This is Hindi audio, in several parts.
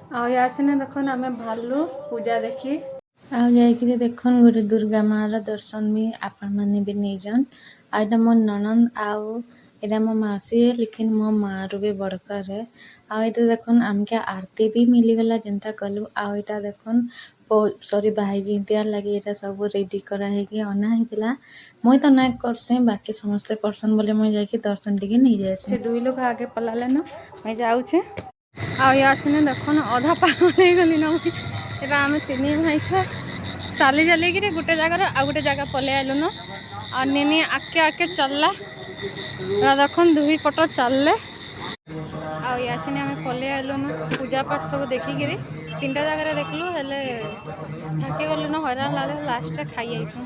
आसने देखन आम भालु पूजा देखी आखिरी देखन गोटे दुर्गा माँ दर्शन भी आपण मैंने भी नहीं जान आईटा मो ननंद आईटा मो मासी है लेकिन मो माँ रू भी बड़कर है आईटा देखन आमके आरती भी मिलीगला जिनता कलु आईटा देखन सॉरी भाई जी इंतजार लगी एटा सब रेडी करा है कि अना हेतिला मुई तो ना करसे बाकी समस्त करसन बोले मुई जाके दर्शन टिके नहीं जाए से दुई लोग आगे पलाले न मैं जाऊ छे आसने देखन अधा पागल हो गली ना मुझे आम तीन भाई छुआ चली चली कि गोटे जगार आ गोटे जगह पलि आलु न आ निनी आके आके चलला देखन दुई पट चलले आसने आम पलि आलु न पूजा पाठ सब देखिकी तीनटा जगह देखलु हेले थकी गलु न हैरान लगे लास्ट खाई आईछु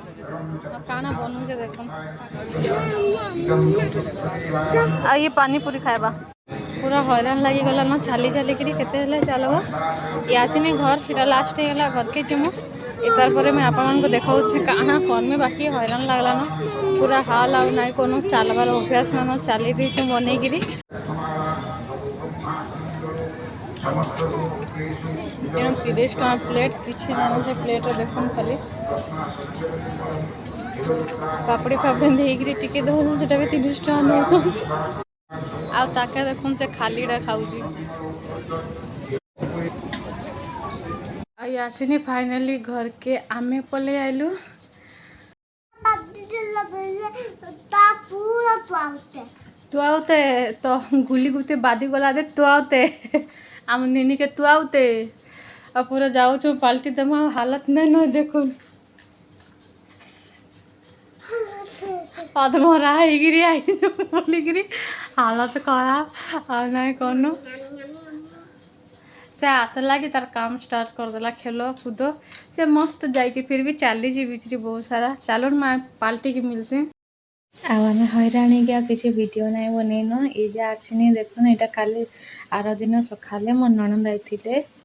काना बनूचे देखन आ ये पानी पूरी खाएबा पूरा हैरान लगी गला न छाली छाली के चलबा आसने घर फिर लास्ट होगा घर के जीमु इतार पर मैं आपण को देखा काना कौन में बाकी हैरान लगला न पूरा हाल आउ ना कोनो चलबार अभ्यास न चली दी बनईकि 30 टका प्लेट किसी ना से प्लेट देखन खाली पापड़ी फापड़ी देकर टिके दौन से 30 टका नौ आके देखुन से खालीटा खाऊँ आसनी फाइनली घर के आमे पले आइलु तुआते तो गुली गुते बादी गला दे तुआते आम निनी के तुआते और पूरा जाऊ छो पाल्टी दमा हालत नहीं न देखो अधमरा होगी आई बोलिकी हालत खराब आ ना कौन से आसला कि तार काम स्टार्ट करदेला खेल कूद से मस्त जाइए फिर भी चली बिचरी बहुत सारा चलो मैं पाल्टी की मिलसी आम हैराणी के किसी वीडियो ना बनईन ये आसनी देखुन यहाँ काली आर दिन सकाले मो ननंद आई